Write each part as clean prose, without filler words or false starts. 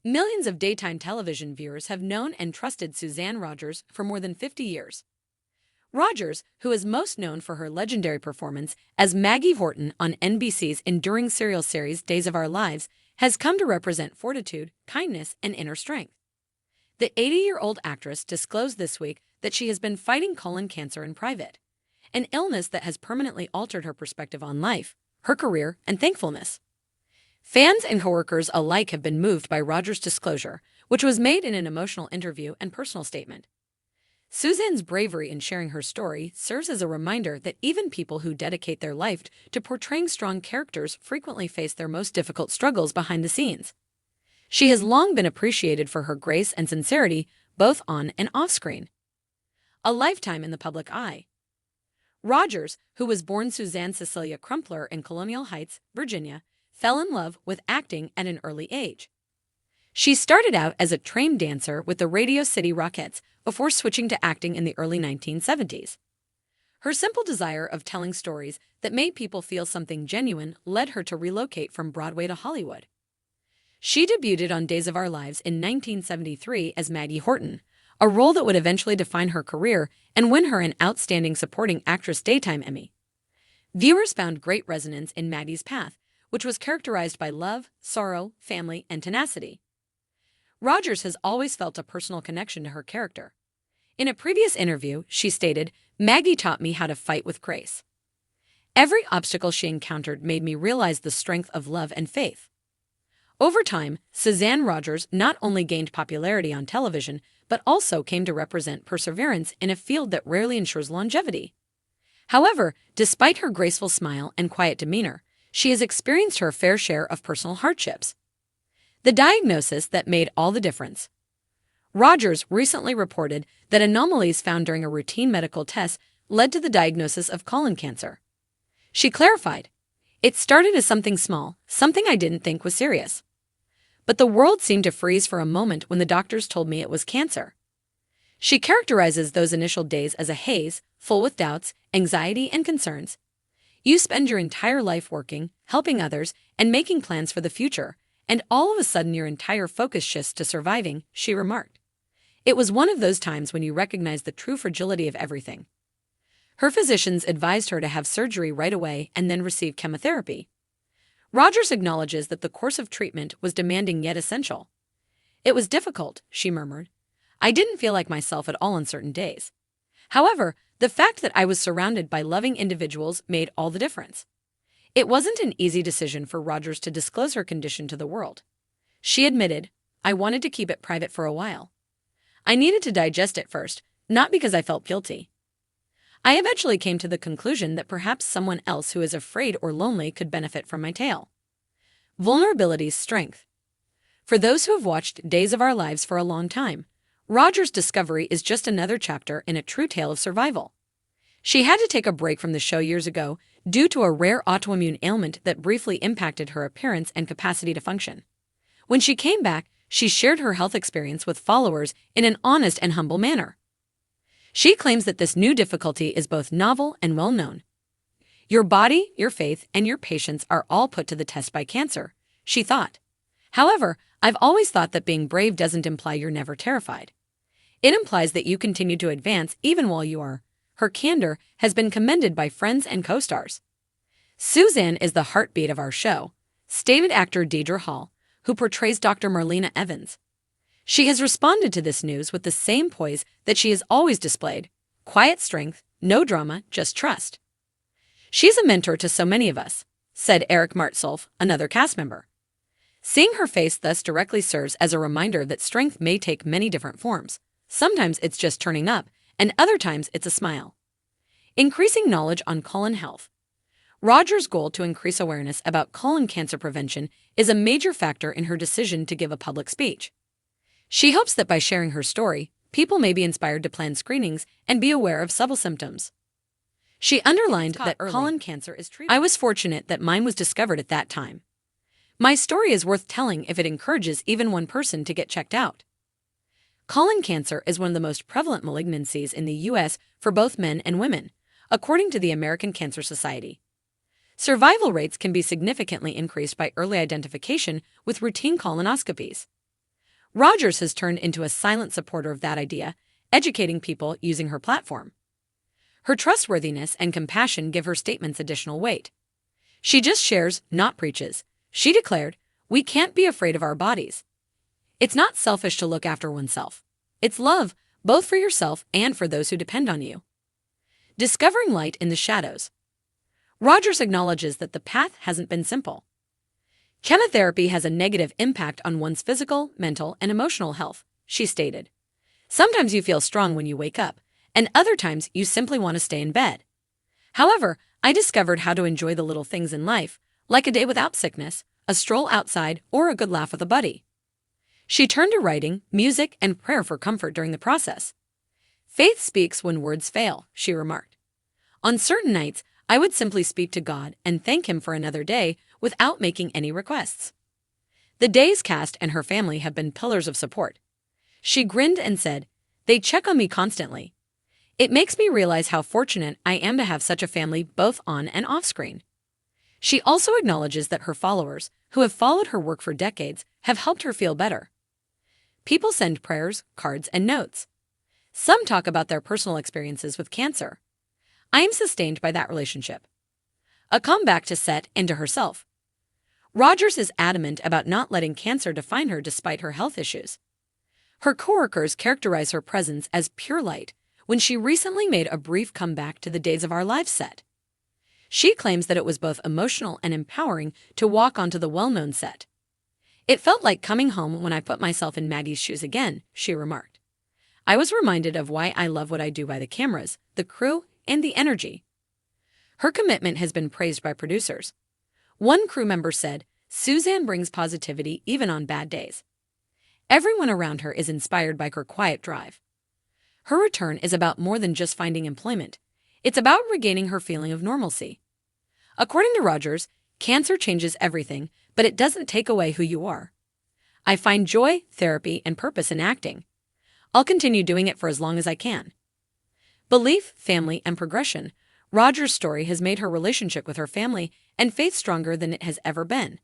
Millions of daytime television viewers have known and trusted Suzanne Rogers for more than 50 years. Rogers, who is most known for her legendary performance as Maggie Horton on NBC's enduring serial series Days of Our Lives, has come to represent fortitude, kindness, and inner strength. The 80-year-old actress disclosed this week that she has been fighting colon cancer in private, an illness that has permanently altered her perspective on life, her career, and thankfulness. Fans and coworkers alike have been moved by Rogers' disclosure, which was made in an emotional interview and personal statement. Suzanne's bravery in sharing her story serves as a reminder that even people who dedicate their life to portraying strong characters frequently face their most difficult struggles behind the scenes. She has long been appreciated for her grace and sincerity, both on and off screen. A lifetime in the public eye. Rogers, who was born Suzanne Cecilia Crumpler in Colonial Heights, Virginia, fell in love with acting at an early age. She started out as a trained dancer with the Radio City Rockettes before switching to acting in the early 1970s. Her simple desire of telling stories that made people feel something genuine led her to relocate from Broadway to Hollywood. She debuted on Days of Our Lives in 1973 as Maggie Horton, a role that would eventually define her career and win her an Outstanding Supporting Actress Daytime Emmy. Viewers found great resonance in Maggie's path, which was characterized by love, sorrow, family, and tenacity. Rogers has always felt a personal connection to her character. In a previous interview, she stated, "Maggie taught me how to fight with grace. Every obstacle she encountered made me realize the strength of love and faith." Over time, Suzanne Rogers not only gained popularity on television, but also came to represent perseverance in a field that rarely ensures longevity. However, despite her graceful smile and quiet demeanor, she has experienced her fair share of personal hardships. The diagnosis that made all the difference. Rogers recently reported that anomalies found during a routine medical test led to the diagnosis of colon cancer. She clarified, "It started as something small, something I didn't think was serious. But the world seemed to freeze for a moment when the doctors told me it was cancer." She characterizes those initial days as a haze, full with doubts, anxiety, and concerns. You spend your entire life working, helping others, and making plans for the future, and all of a sudden your entire focus shifts to surviving, she remarked. It was one of those times when you recognize the true fragility of everything. Her physicians advised her to have surgery right away and then receive chemotherapy. Rogers acknowledges that the course of treatment was demanding yet essential. "It was difficult," she murmured. "I didn't feel like myself at all on certain days. However, the fact that I was surrounded by loving individuals made all the difference." It wasn't an easy decision for Rogers to disclose her condition to the world. She admitted, "I wanted to keep it private for a while. I needed to digest it first, not because I felt guilty. I eventually came to the conclusion that perhaps someone else who is afraid or lonely could benefit from my tale." Vulnerability's strength. For those who have watched Days of Our Lives for a long time, Rogers' discovery is just another chapter in a true tale of survival. She had to take a break from the show years ago due to a rare autoimmune ailment that briefly impacted her appearance and capacity to function. When she came back, she shared her health experience with followers in an honest and humble manner. She claims that this new difficulty is both novel and well-known. "Your body, your faith, and your patience are all put to the test by cancer," she thought. "However, I've always thought that being brave doesn't imply you're never terrified. It implies that you continue to advance even while you are." Her candor has been commended by friends and co-stars. "Suzanne is the heartbeat of our show," stated actor Deidre Hall, who portrays Dr. Marlena Evans. She has responded to this news with the same poise that she has always displayed: quiet strength, no drama, just trust. "She's a mentor to so many of us," said Eric Martsolf, another cast member. Seeing her face thus directly serves as a reminder that strength may take many different forms. Sometimes it's just turning up, and other times it's a smile. Increasing knowledge on colon health. Rogers' goal to increase awareness about colon cancer prevention is a major factor in her decision to give a public speech. She hopes that by sharing her story, people may be inspired to plan screenings and be aware of subtle symptoms. She underlined that colon cancer is treatable. "I was fortunate that mine was discovered at that time. My story is worth telling if it encourages even one person to get checked out." Colon cancer is one of the most prevalent malignancies in the U.S. for both men and women, according to the American Cancer Society. Survival rates can be significantly increased by early identification with routine colonoscopies. Rogers has turned into a silent supporter of that idea, educating people using her platform. Her trustworthiness and compassion give her statements additional weight. She just shares, not preaches. She declared, "We can't be afraid of our bodies. It's not selfish to look after oneself. It's love, both for yourself and for those who depend on you." Discovering light in the shadows. Rogers acknowledges that the path hasn't been simple. Chemotherapy has a negative impact on one's physical, mental, and emotional health, she stated. Sometimes you feel strong when you wake up, and other times you simply want to stay in bed. However, I discovered how to enjoy the little things in life, like a day without sickness, a stroll outside, or a good laugh with a buddy. She turned to writing, music, and prayer for comfort during the process. Faith speaks when words fail, she remarked. On certain nights, I would simply speak to God and thank Him for another day without making any requests. The Days cast and her family have been pillars of support. She grinned and said, "They check on me constantly. It makes me realize how fortunate I am to have such a family both on and off screen." She also acknowledges that her followers, who have followed her work for decades, have helped her feel better. People send prayers, cards, and notes. Some talk about their personal experiences with cancer. I am sustained by that relationship. A comeback to Set and to herself. Rogers is adamant about not letting cancer define her despite her health issues. Her coworkers characterize her presence as pure light when she recently made a brief comeback to the Days of Our Lives set. She claims that it was both emotional and empowering to walk onto the well-known set. "It felt like coming home when I put myself in Maggie's shoes again," she remarked. "I was reminded of why I love what I do by the cameras, the crew, and the energy." Her commitment has been praised by producers. One crew member said, "Suzanne brings positivity even on bad days. Everyone around her is inspired by her quiet drive." Her return is about more than just finding employment. It's about regaining her feeling of normalcy. According to Rogers, cancer changes everything, but it doesn't take away who you are. "I find joy, therapy, and purpose in acting. I'll continue doing it for as long as I can." Belief, family, and progression. Rogers' story has made her relationship with her family and faith stronger than it has ever been.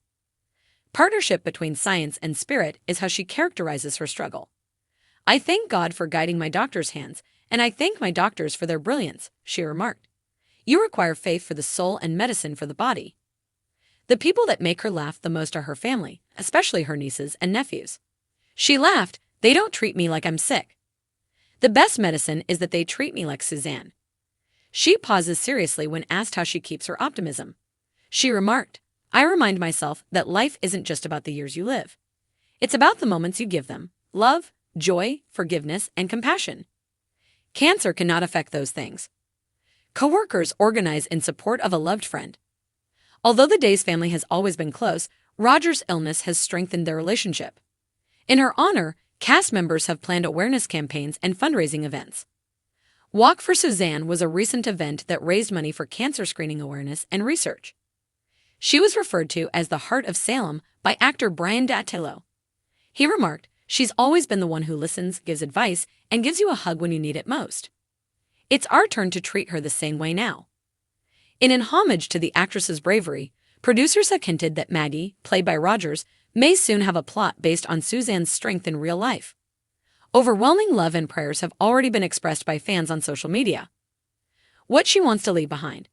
Partnership between science and spirit is how she characterizes her struggle. "I thank God for guiding my doctor's hands, and I thank my doctors for their brilliance," she remarked. "You require faith for the soul and medicine for the body." The people that make her laugh the most are her family, especially her nieces and nephews. She laughed, "They don't treat me like I'm sick. The best medicine is that they treat me like Suzanne." She pauses seriously when asked how she keeps her optimism. She remarked, "I remind myself that life isn't just about the years you live. It's about the moments you give them, love, joy, forgiveness, and compassion. Cancer cannot affect those things." Coworkers organize in support of a loved friend. Although the Days family has always been close, Rogers' illness has strengthened their relationship. In her honor, cast members have planned awareness campaigns and fundraising events. Walk for Suzanne was a recent event that raised money for cancer screening awareness and research. She was referred to as the Heart of Salem by actor Brian Dattillo. He remarked, "She's always been the one who listens, gives advice, and gives you a hug when you need it most. It's our turn to treat her the same way now." In homage to the actress's bravery, producers have hinted that Maggie, played by Rogers, may soon have a plot based on Suzanne's strength in real life. Overwhelming love and prayers have already been expressed by fans on social media. What she wants to leave behind.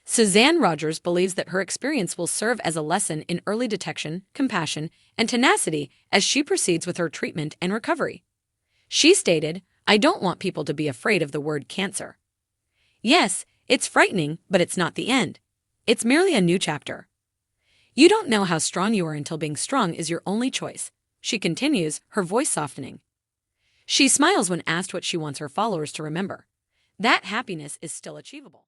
Suzanne Rogers believes that her experience will serve as a lesson in early detection, compassion, and tenacity as she proceeds with her treatment and recovery. She stated, "I don't want people to be afraid of the word cancer. Yes, it's frightening, but it's not the end. It's merely a new chapter. You don't know how strong you are until being strong is your only choice," she continues, her voice softening. She smiles when asked what she wants her followers to remember. That happiness is still achievable.